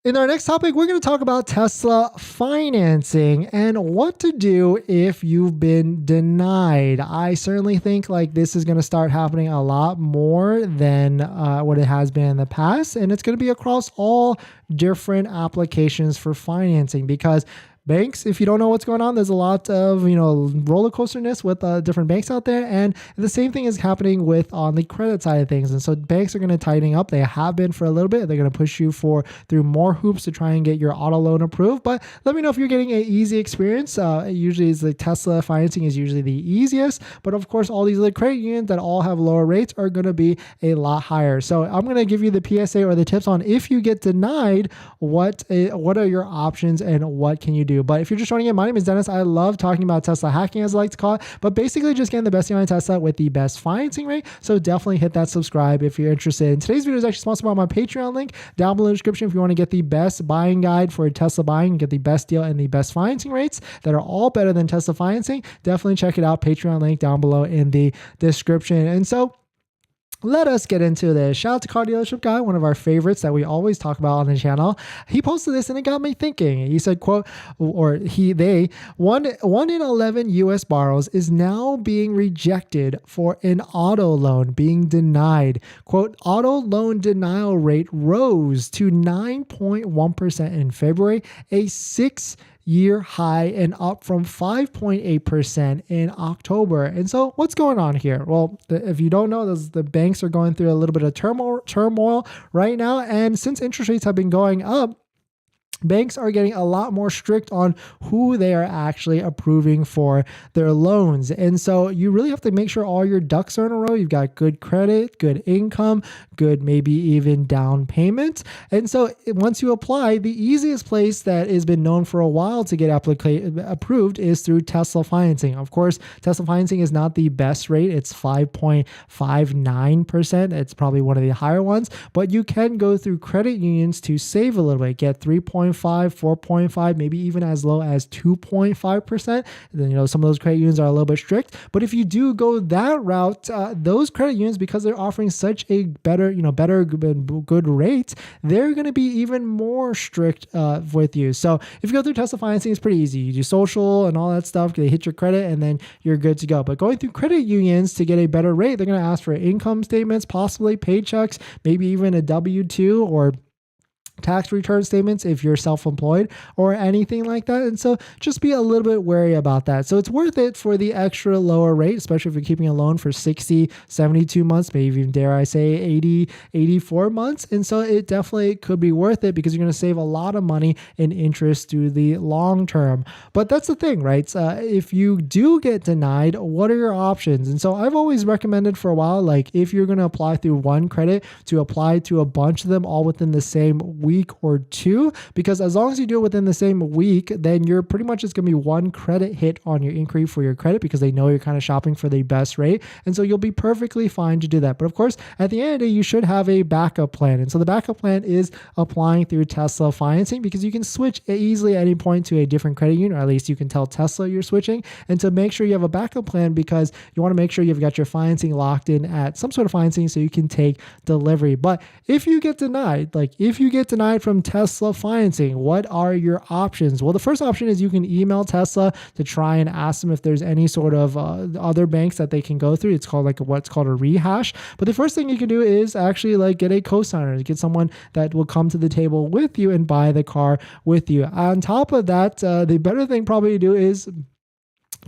in our next topic, we're going to talk about Tesla financing and what to do if you've been denied. I certainly think like this is going to start happening a lot more than what it has been in the past. And it's going to be across all different applications for financing, because banks, if you don't know what's going on, there's a lot of, roller coasterness with different banks out there. And the same thing is happening on the credit side of things. And so banks are going to tighten up. They have been for a little bit. They're going to push you through more hoops to try and get your auto loan approved. But let me know if you're getting an easy experience. Usually the Tesla financing is usually the easiest. But of course, all these other credit unions that all have lower rates are going to be a lot higher. So I'm going to give you the PSA or the tips on if you get denied, what are your options and what can you do. But if you're just joining in, my name is Dennis. I love talking about Tesla hacking, as I like to call it, but basically just getting the best deal on Tesla with the best financing rate. So definitely hit that subscribe if you're interested. And today's video is actually sponsored by my Patreon link down below in the description. If you want to get the best buying guide for Tesla buying, get the best deal and the best financing rates that are all better than Tesla financing, definitely check it out. Patreon link down below in the description. And so let us get into this. Shout out to Car Dealership Guy, one of our favorites that we always talk about on the channel. He posted this and it got me thinking. He said, quote, one in 11 US borrowers is now being rejected for an auto loan, being denied. Quote, auto loan denial rate rose to 9.1% in February, a 6-year high, and up from 5.8% in October. And so what's going on here? Well, if you don't know, the banks are going through a little bit of turmoil right now. And since interest rates have been going up, banks are getting a lot more strict on who they are actually approving for their loans. And so you really have to make sure all your ducks are in a row. You've got good credit, good income, good maybe even down payment. And so once you apply, the easiest place that has been known for a while to get approved is through Tesla financing. Of course, Tesla financing is not the best rate. It's 5.59%. It's probably one of the higher ones, but you can go through credit unions to save a little bit, get 3.5, 4.5, maybe even as low as 2.5%. Then, some of those credit unions are a little bit strict. But if you do go that route, those credit unions, because they're offering such a better good rate, they're going to be even more strict with you. So if you go through Tesla financing, it's pretty easy. You do social and all that stuff. They hit your credit and then you're good to go. But going through credit unions to get a better rate, they're going to ask for income statements, possibly paychecks, maybe even a W-2 or tax return statements if you're self-employed or anything like that. And so just be a little bit wary about that. So it's worth it for the extra lower rate, especially if you're keeping a loan for 60, 72 months, maybe even dare I say 80, 84 months. And so it definitely could be worth it because you're going to save a lot of money in interest through the long term. But that's the thing, right? If you do get denied, what are your options? And so I've always recommended for a while, like if you're going to apply through one credit, to apply to a bunch of them all within the same week or two, because as long as you do it within the same week, then you're pretty much just going to be one credit hit on your inquiry for your credit because they know you're kind of shopping for the best rate. And so you'll be perfectly fine to do that. But of course, at the end of the day, you should have a backup plan. And so the backup plan is applying through Tesla financing because you can switch easily at any point to a different credit union, or at least you can tell Tesla you're switching. And to make sure you have a backup plan because you want to make sure you've got your financing locked in at some sort of financing so you can take delivery. But if you get denied, from Tesla financing, what are your options? Well, the first option is you can email Tesla to try and ask them if there's any sort of other banks that they can go through. It's called what's called a rehash. But the first thing you can do is actually get a co-signer, get someone that will come to the table with you and buy the car with you. On top of that, the better thing probably to do is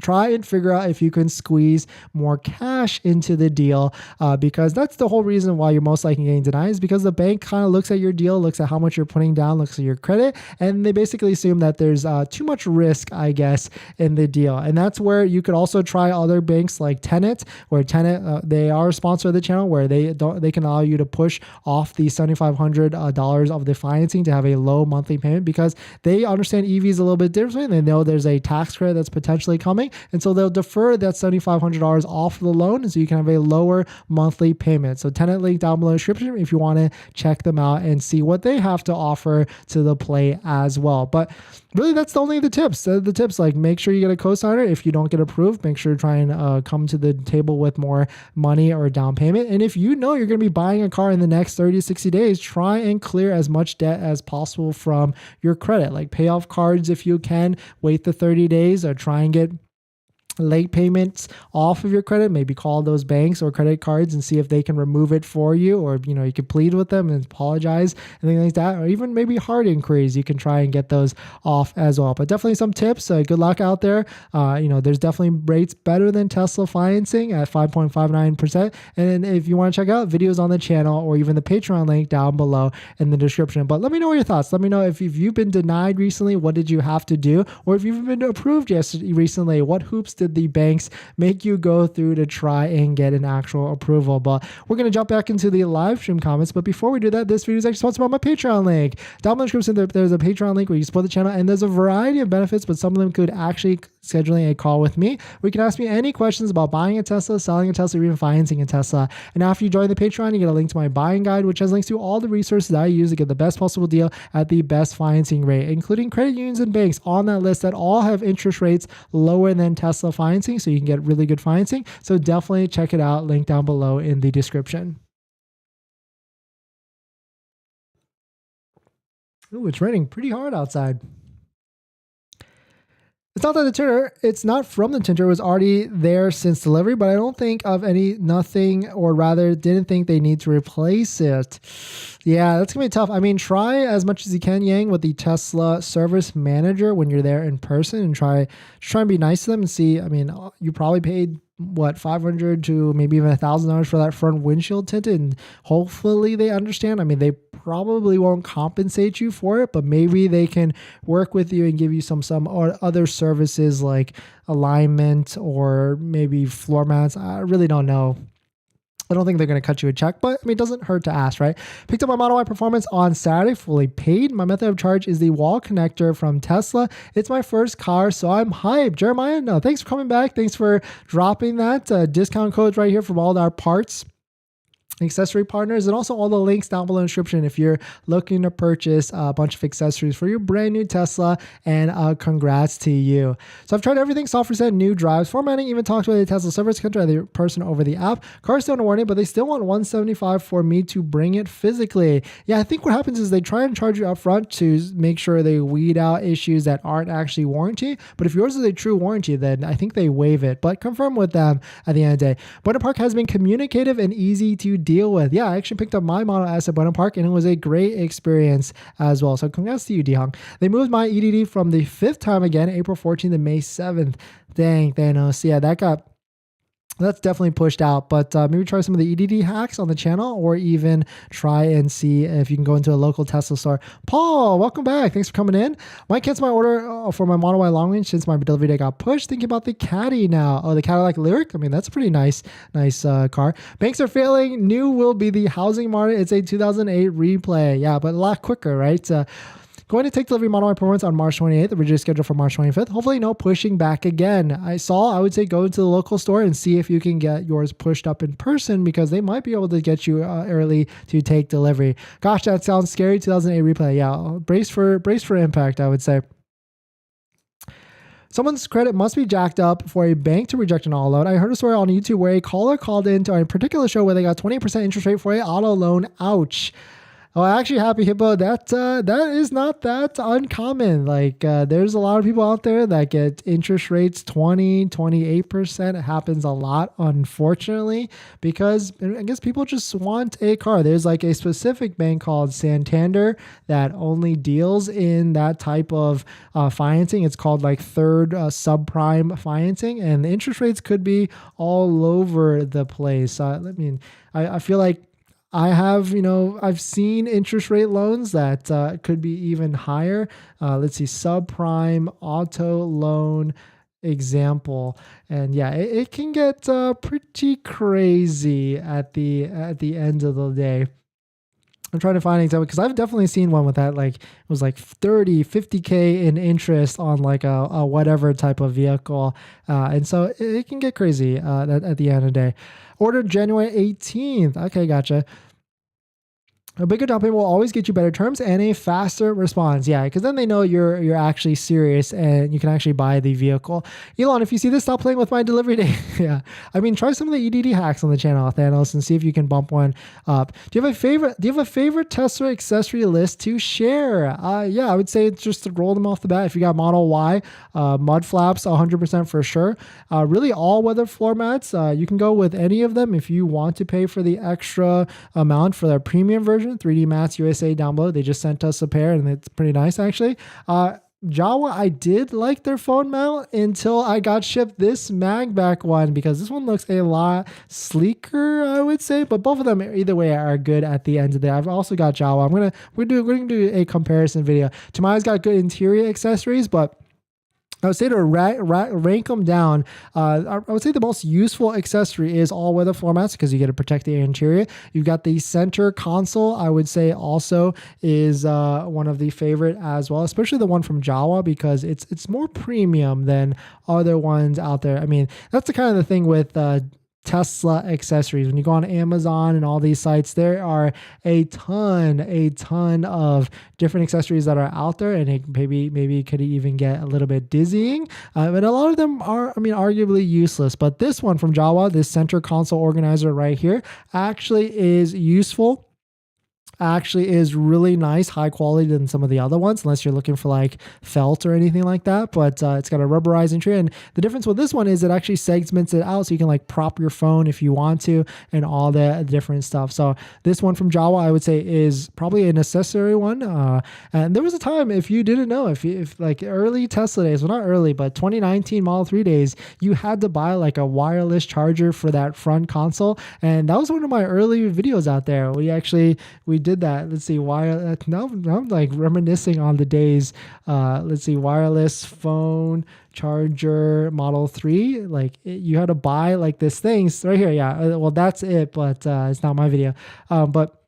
try and figure out if you can squeeze more cash into the deal because that's the whole reason why you're most likely getting denied is because the bank kind of looks at your deal, looks at how much you're putting down, looks at your credit, and they basically assume that there's too much risk, I guess, in the deal. And that's where you could also try other banks like Tenet, where Tenet, they are a sponsor of the channel, where they can allow you to push off the $7,500 of the financing to have a low monthly payment because they understand EVs a little bit differently. They know there's a tax credit that's potentially coming. And so they'll defer that $7,500 off the loan so you can have a lower monthly payment. So Tenet link down below in the description if you want to check them out and see what they have to offer to the play as well. But really, that's only the tips. The tips, like make sure you get a co-signer. If you don't get approved, make sure to try and come to the table with more money or down payment. And if you know you're going to be buying a car in the next 30 to 60 days, try and clear as much debt as possible from your credit. Like pay off cards if you can, wait the 30 days or try and get late payments off of your credit. Maybe call those banks or credit cards and see if they can remove it for you, or you can plead with them and apologize and things like that, or even maybe hard inquiries, you can try and get those off as well. But definitely some tips. Good luck out there. There's definitely rates better than Tesla financing at 5.59%. And if you want to check out videos on the channel or even the Patreon link down below in the description. But let me know your thoughts. Let me know if you've been denied recently, what did you have to do? Or if you've been approved recently, what hoops did the banks make you go through to try and get an actual approval? But we're going to jump back into the live stream comments. But before we do that, this video is actually sponsored by my Patreon link. Down below in the description, there's a Patreon link where you support the channel, and there's a variety of benefits, but some of them could actually scheduling a call with me where you can ask me any questions about buying a Tesla, selling a Tesla, or even financing a Tesla. And after you join the Patreon, you get a link to my buying guide, which has links to all the resources that I use to get the best possible deal at the best financing rate, including credit unions and banks on that list that all have interest rates lower than Tesla Tesla financing, so you can get really good financing. So definitely check it out. Link down below in the description. Ooh, it's raining pretty hard outside. It's not that the tinter, it's not from the tinter. It was already there since delivery, but I don't think of nothing, or rather didn't think they need to replace it. Yeah, that's gonna be tough. I mean, try as much as you can, Yang, with the Tesla service manager when you're there in person, and try and be nice to them and see. I mean, you probably paid what, $500 to maybe even $1,000 for that front windshield tint, and hopefully they understand. I mean, they probably won't compensate you for it, but maybe they can work with you and give you some or other services like alignment or maybe floor mats. I really don't know. I don't think they're going to cut you a check, but I mean, it doesn't hurt to ask, right? Picked up my Model Y Performance on Saturday, fully paid. My method of charge is the wall connector from Tesla. It's my first car, so I'm hyped. Jeremiah, no, thanks for coming back. Thanks for dropping that. Discount codes right here from all our parts, accessory partners, and also all the links down below in the description if you're looking to purchase a bunch of accessories for your brand new Tesla. And congrats to you. So I've tried everything: soft reset, new drives, formatting, even talked to the Tesla service counter, the person over the app. Car's still in warranty, but they still want $175 for me to bring it physically. Yeah, I think what happens is they try and charge you up front to make sure they weed out issues that aren't actually warranty. But if yours is a true warranty, then I think they waive it. But confirm with them at the end of the day. Buena Park has been communicative and easy to deal with. Yeah, I actually picked up my Model S at Buena Park, and it was a great experience as well. So congrats to you, Dihong. They moved my EDD from the 5th time again, April 14th to May 7th. Dang, Thanos. Yeah, that's definitely pushed out, but maybe try some of the EDD hacks on the channel, or even try and see if you can go into a local Tesla store. Paul, welcome back. Thanks for coming in. Might cancel my order for my Model Y long range since my delivery date got pushed. Thinking about the Caddy now. Oh, the Cadillac Lyric. I mean, that's a pretty nice car. Banks are failing. New will be the housing market. It's a 2008 replay. Yeah, but a lot quicker, right? Going to take delivery Model Y Performance on March 28th, originally scheduled for March 25th. Hopefully no pushing back again. I would say go to the local store and see if you can get yours pushed up in person, because they might be able to get you early to take delivery. Gosh, that sounds scary. 2008 replay. Yeah, brace for impact, I would say. Someone's credit must be jacked up for a bank to reject an auto loan. I heard a story on YouTube where a caller called into a particular show where they got 20% interest rate for a auto loan. Ouch. Oh, actually, Happy Hippo, that is not that uncommon. Like, there's a lot of people out there that get interest rates 20, 28%. It happens a lot, unfortunately, because I guess people just want a car. There's like a specific bank called Santander that only deals in that type of financing. It's called like third subprime financing, and the interest rates could be all over the place. I feel like I've seen interest rate loans that could be even higher. Let's see, subprime auto loan example. And yeah, it can get pretty crazy at the end of the day. I'm trying to find an example, because I've definitely seen one with that. Like, it was like 30, 50K in interest on like a whatever type of vehicle. And so it can get crazy at the end of the day. Ordered January 18th. Okay, gotcha. A bigger down payment will always get you better terms and a faster response. Yeah, because then they know you're actually serious and you can actually buy the vehicle. Elon, if you see this, stop playing with my delivery day. Yeah, I mean, try some of the EDD hacks on the channel, Thanos, and see if you can bump one up. Do you have a favorite Tesla accessory list to share? Yeah, I would say it's just to roll them off the bat. If you got Model Y, mud flaps, 100% for sure. Really, all weather floor mats. You can go with any of them if you want to pay for the extra amount for their premium version. 3D Mats USA down below. They just sent us a pair, and it's pretty nice actually. Jawa, I did like their phone mount until I got shipped this MAGBAK one, because this one looks a lot sleeker, I would say. But both of them, either way, are good at the end of the day. I've also got Jawa. We're gonna do a comparison video. Tamaya's got good interior accessories, but I would say to rank them down, I would say the most useful accessory is all-weather floor mats, because you get to protect the interior. You've got the center console, I would say also is one of the favorite as well, especially the one from Jawa, because it's more premium than other ones out there. I mean, that's the kind of the thing with Tesla accessories. When you go on Amazon and all these sites, there are a ton of different accessories that are out there, and it maybe could even get a little bit dizzying. But a lot of them are, I mean, arguably useless. But this one from Jawa, this center console organizer right here, actually is useful. Actually is really nice, high quality than some of the other ones, unless you're looking for like felt or anything like that. But it's got a rubberizing tray, and the difference with this one is it actually segments it out, so you can like prop your phone if you want to, and all the different stuff. So this one from Jawa, I would say, is probably a necessary one. And there was a time, if you didn't know, if like early Tesla days, well, not early, but 2019 Model 3 days, you had to buy like a wireless charger for that front console, and that was one of my early videos out there. We did that. Let's see, now I'm like reminiscing on the days. Let's see, wireless phone charger Model 3, like you had to buy like this thing right here. Yeah, well, that's it, but it's not my video. But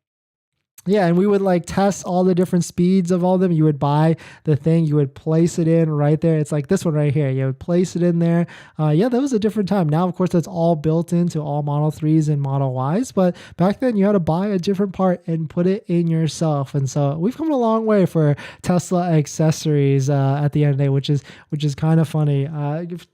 yeah, and we would like test all the different speeds of all of them. You would buy the thing, you would place it in right there. It's like this one right here. You would place it in there. Yeah, that was a different time. Now, of course, that's all built into all Model 3s and Model Ys. But back then, you had to buy a different part and put it in yourself. And so we've come a long way for Tesla accessories at the end of the day, which is kind of funny.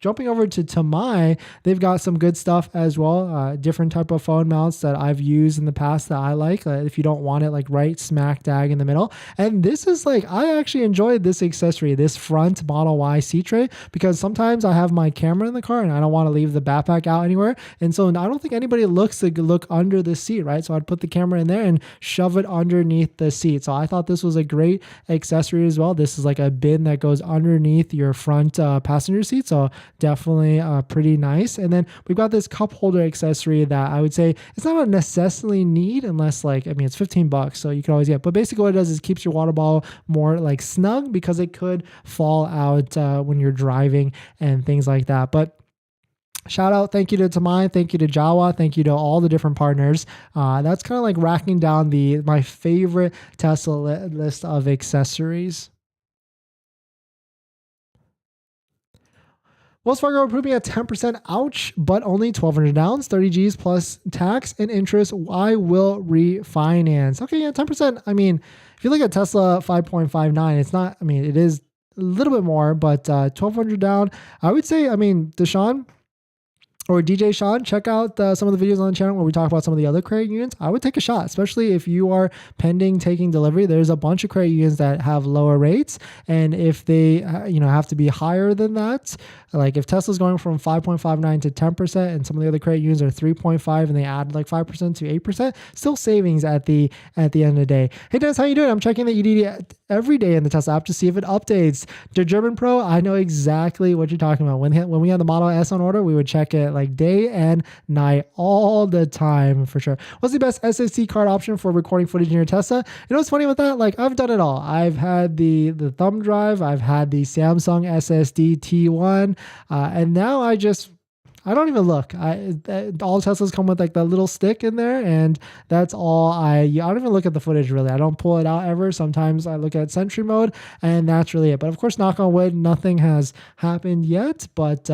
Jumping over to Tamai, they've got some good stuff as well. Different type of phone mounts that I've used in the past that I like. If you don't want it like right smack dab in the middle. And this is like, I actually enjoyed this accessory, this front Model Y seat tray, because sometimes I have my camera in the car and I don't want to leave the backpack out anywhere. And so I don't think anybody looks to look under the seat, right? So I'd put the camera in there and shove it underneath the seat. So I thought this was a great accessory as well. This is like a bin that goes underneath your front passenger seat. So definitely pretty nice. And then we've got this cup holder accessory that I would say it's not a necessarily need, unless like, I mean, it's $15. So you can always get, but basically what it does is keeps your water bottle more like snug, because it could fall out when you're driving and things like that. But shout out, thank you to Tamai, thank you to Jawa, thank you to all the different partners. That's kind of like racking down my favorite Tesla list of accessories. Wells Fargo approving at 10%, ouch, but only $1,200 down, 30 G's plus tax and interest. I will refinance. Okay, yeah, 10%. I mean, if you look at Tesla 5.59, it's not, I mean, it is a little bit more, but $1,200 down. I would say, I mean, Deshaun or DJ Sean, check out some of the videos on the channel where we talk about some of the other credit unions. I would take a shot, especially if you are pending taking delivery. There's a bunch of credit unions that have lower rates, and if they have to be higher than that, like if Tesla's going from 5.59 to 10%, and some of the other credit unions are 3.5, and they add like 5% to 8%, still savings at the end of the day. Hey Dennis, how you doing? I'm checking the EDD every day in the Tesla app to see if it updates. The German Pro, I know exactly what you're talking about. When we had the Model S on order, we would check it like day and night all the time for sure. What's the best SSD card option for recording footage in your Tesla? You know what's funny with that? Like I've done it all. I've had the thumb drive, I've had the Samsung SSD T1, and now I don't even look. All Teslas come with like the little stick in there, and that's all. I don't even look at the footage really. I don't pull it out ever. Sometimes I look at Sentry mode, and that's really it. But of course, knock on wood, nothing has happened yet. But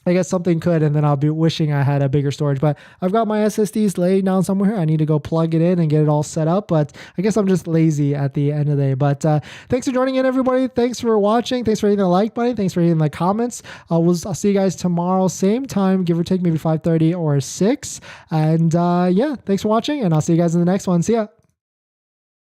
I guess something could, and then I'll be wishing I had a bigger storage. But I've got my SSDs laid down somewhere here. I need to go plug it in and get it all set up. But I guess I'm just lazy at the end of the day. But thanks for joining in, everybody. Thanks for watching. Thanks for hitting the like button. Thanks for hitting the comments. I'll see you guys tomorrow, same time, give or take maybe 5:30 or 6. And yeah, thanks for watching, and I'll see you guys in the next one. See ya.